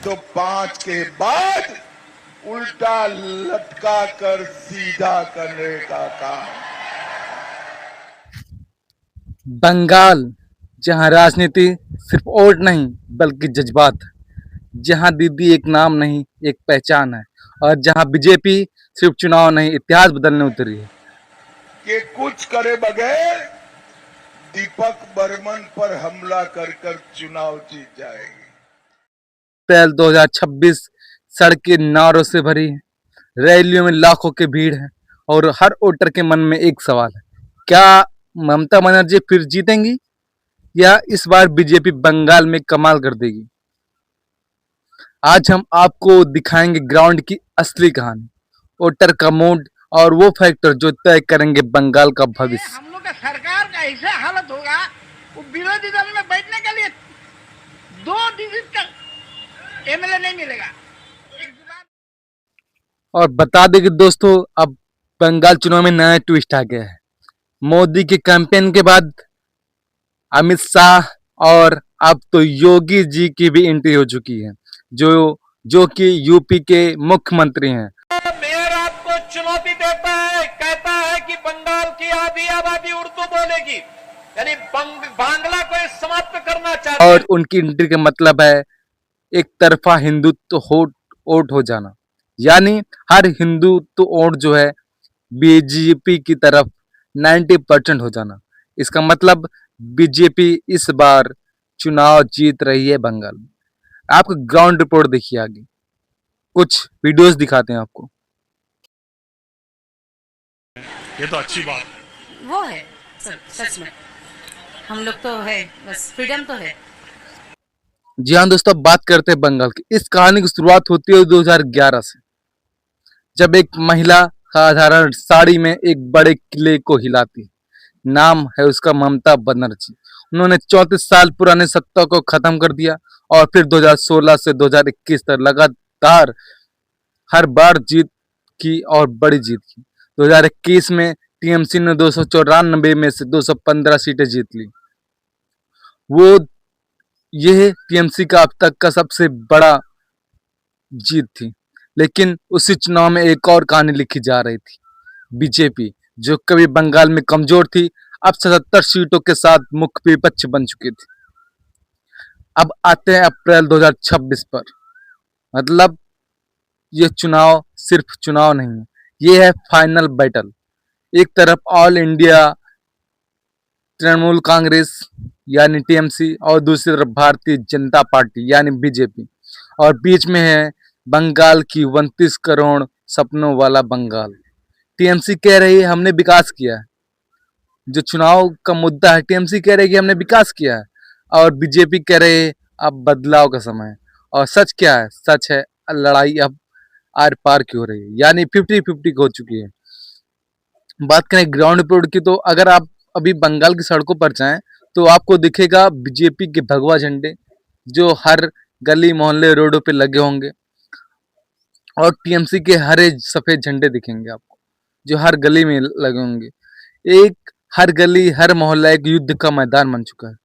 तो 5 के बाद उल्टा लटका कर सीधा करने का काम। बंगाल, जहां राजनीति सिर्फ वोट नहीं बल्कि जज्बात है, जहां दीदी एक नाम नहीं एक पहचान है, और जहां बीजेपी सिर्फ चुनाव नहीं इतिहास बदलने उतरी है। कि कुछ करे बगैर दीपक बर्मन पर हमला कर कर चुनाव जीत जाएगी। अप्रैल 2026 सड़कें नारों से भरी है, रैलियों में लाखों की भीड़ है, और हर वोटर के मन में एक सवाल है, क्या ममता बनर्जी फिर जीतेंगी या इस बार बीजेपी बंगाल में कमाल कर देगी? आज हम आपको दिखाएंगे ग्राउंड की असली कहानी, वोटर का मूड और वो फैक्टर जो तय करेंगे बंगाल का भविष्य। हम लोग का सरकार का ऐसे हालत होगा, वो विरोधी दल में बैठने के लिए 2 डिजिट का एमएलए नहीं मिलेगा। और बता दें कि दोस्तों, अब बंगाल चुनाव में नया ट्विस्ट आ गया है। मोदी के कैंपेन के बाद अमित शाह और अब तो योगी जी की भी एंट्री हो चुकी है, जो जो कि यूपी के मुख्यमंत्री हैं। मेयर आपको चुनौती देता है, कहता है कि बंगाल की आधी आबादी उर्दू बोलेगी, यानी बांग्ला को समाप्त करना चाहते हैं। और उनकी एंट्री का मतलब है एक तरफा हिंदुत्व वोट हो जाना, यानी हर हिंदुत्व वोट जो है बीजेपी की तरफ 90% हो जाना। इसका मतलब बीजेपी इस बार चुनाव जीत रही है बंगाल में। आपको ग्राउंड रिपोर्ट देखिए, आगे कुछ वीडियोस दिखाते हैं आपको। ये तो अच्छी बात है। वो है सच में हम लोग तो है, बस फ्रीडम तो है। जी हाँ दोस्तों, अब बात करते हैं बंगाल की। इस कहानी की शुरुआत होती है 2011 से, जब एक महिला साधारण साड़ी में एक बड़े किले को हिलाती है। नाम है उसका ममता बनर्जी। उन्होंने 34 साल पुराने सत्ता को खत्म कर दिया और फिर 2016 से 2021 तक लगातार हर बार जीत की और बड़ी जीत की। 2021 में टीएमसी ने 294 में से 215 सीटें जीत ली। वो यह टीएमसी का अब तक का सबसे बड़ा जीत थी। लेकिन उसी चुनाव में एक और कहानी लिखी जा रही थी। बीजेपी, जो कभी बंगाल में कमजोर थी, अब 77 सीटों के साथ मुख्य विपक्ष बन चुकी थी। अब आते हैं अप्रैल 2026 पर। मतलब यह चुनाव सिर्फ चुनाव नहीं है, यह है फाइनल बैटल। एक तरफ ऑल इंडिया तृणमूल कांग्रेस यानी टीएमसी और दूसरी तरफ भारतीय जनता पार्टी यानी बीजेपी, और बीच में है बंगाल की 29 करोड़ सपनों वाला बंगाल। टीएमसी कह रही है हमने विकास किया है, जो चुनाव का मुद्दा है। टीएमसी कह रहे हैं कि हमने विकास किया है, और बीजेपी कह रहे हैं अब बदलाव का समय है। और सच क्या है? सच है लड़ाई अब आर पार की हो रही है, यानी 50-50 हो चुकी है। बात करें ग्राउंड रिपोर्ट की, तो अगर आप अभी बंगाल की सड़कों पर जाएं तो आपको दिखेगा बीजेपी के भगवा झंडे जो हर गली मोहल्ले रोडों पे लगे होंगे, और टीएमसी के हरे सफेद झंडे दिखेंगे आपको जो हर गली में लगे होंगे। एक हर गली हर मोहल्ला एक युद्ध का मैदान बन चुका है।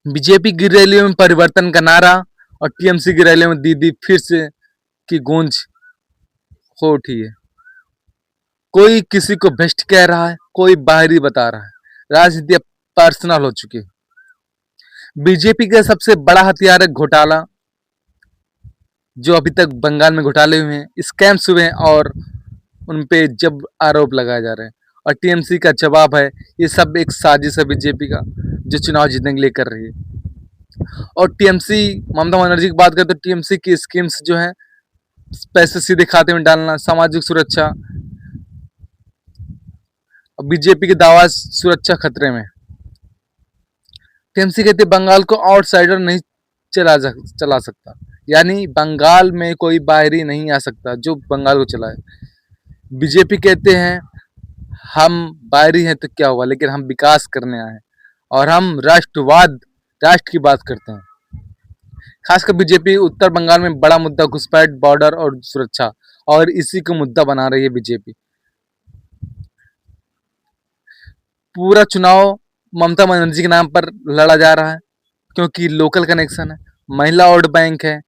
बीजेपी की रैलियों में परिवर्तन का नारा और टीएमसी की रैलियों में दीदी फिर से की गूंज हो उठी है। कोई किसी को भ्रष्ट कह रहा है, कोई बाहरी बता रहा है। राजनीति अब पर्सनल हो चुकी है। बीजेपी का सबसे बड़ा हथियार है घोटाला, जो अभी तक बंगाल में घोटाले हुए हैं, स्कैम्स हुए हैं और उन पे जब आरोप लगाए जा रहे हैं। और टीएमसी का जवाब है ये सब एक साजिश है बीजेपी का, जो चुनाव जीतने के लिए कर रही है। और टीएमसी, ममता बनर्जी की बात करें तो टीएमसी की स्कीम्स जो हैं, पैसे सीधे खाते में डालना, सामाजिक सुरक्षा, और बीजेपी के दावा सुरक्षा खतरे में। टीएमसी कहते बंगाल को आउटसाइडर नहीं चला सकता, यानी बंगाल में कोई बाहरी नहीं आ सकता जो बंगाल को चलाए। बीजेपी कहते हैं हम बाहरी हैं तो क्या हुआ, लेकिन हम विकास करने आए हैं और हम राष्ट्र की बात करते हैं। खासकर बीजेपी उत्तर बंगाल में बड़ा मुद्दा घुसपैठ, बॉर्डर और सुरक्षा, और इसी को मुद्दा बना रही है बीजेपी। पूरा चुनाव ममता बनर्जी के नाम पर लड़ा जा रहा है, क्योंकि लोकल कनेक्शन है, महिला वोट बैंक है,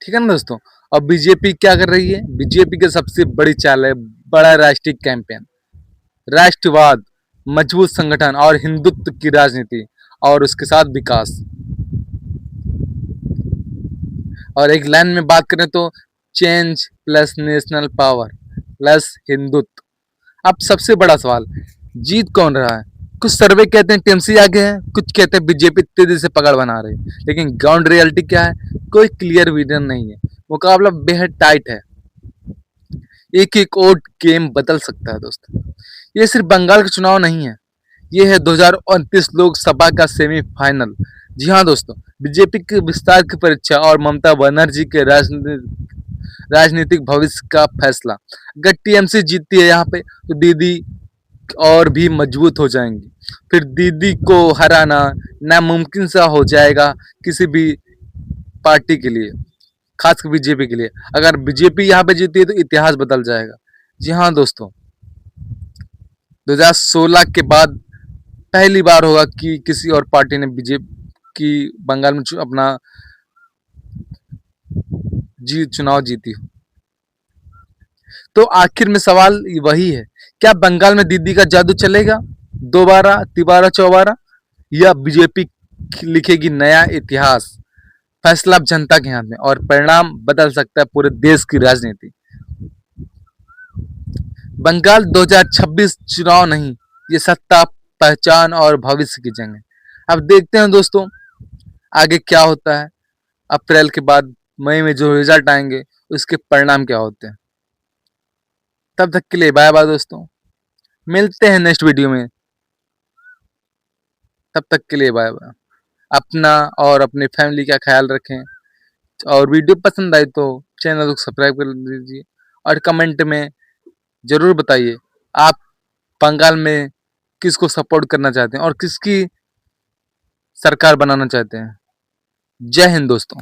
ठीक है ना दोस्तों। और बीजेपी क्या कर रही है? बीजेपी की सबसे बड़ी चाल है बड़ा राष्ट्रीय कैंपेन, राष्ट्रवाद, मजबूत संगठन और हिंदुत्व की राजनीति और उसके साथ विकास। और एक लाइन में बात करें तो change plus national power plus Hindutva. अब सबसे बड़ा सवाल, जीत कौन रहा है? कुछ सर्वे कहते हैं टीएमसी आगे है, कुछ कहते हैं बीजेपी तेजी से पकड़ बना रही है, लेकिन ग्राउंड रियलिटी क्या है? कोई क्लियर विजन नहीं है, मुकाबला बेहद टाइट है, एक एक वोट गेम बदल सकता है दोस्तों। ये सिर्फ बंगाल का चुनाव नहीं है, ये है 2029 लोकसभा का सेमीफाइनल। जी हाँ दोस्तों, बीजेपी के विस्तार की परीक्षा और ममता बनर्जी के राजनीतिक भविष्य का फैसला। अगर टीएमसी जीतती है यहाँ पे तो दीदी और भी मजबूत हो जाएंगी, फिर दीदी को हराना नामुमकिन सा हो जाएगा किसी भी पार्टी के लिए, खासकर बीजेपी के लिए। अगर बीजेपी यहाँ पे जीती है तो इतिहास बदल जाएगा। जी हाँ दोस्तों, 2016 के बाद पहली बार होगा कि किसी और पार्टी ने बीजेपी की बंगाल में अपना चुनाव जीती हो। तो आखिर में सवाल वही है, क्या बंगाल में दीदी का जादू चलेगा दोबारा तिबारा चौबारा, या बीजेपी लिखेगी नया इतिहास? फैसला अब जनता के हाथ में और परिणाम बदल सकता है पूरे देश की राजनीति। बंगाल 2026 चुनाव नहीं, ये सत्ता, पहचान और भविष्य की जंग है। अब देखते हैं दोस्तों आगे क्या होता है। अप्रैल के बाद मई में जो रिजल्ट आएंगे उसके परिणाम क्या होते हैं। तब तक के लिए बाय बाय दोस्तों, मिलते हैं नेक्स्ट वीडियो में। तब तक के लिए बाय बाय। अपना और अपनी फैमिली का ख्याल रखें, और वीडियो पसंद आई तो चैनल को सब्सक्राइब कर दीजिए और कमेंट में जरूर बताइए आप बंगाल में किसको सपोर्ट करना चाहते हैं और किसकी सरकार बनाना चाहते हैं। जय हिंद दोस्तों।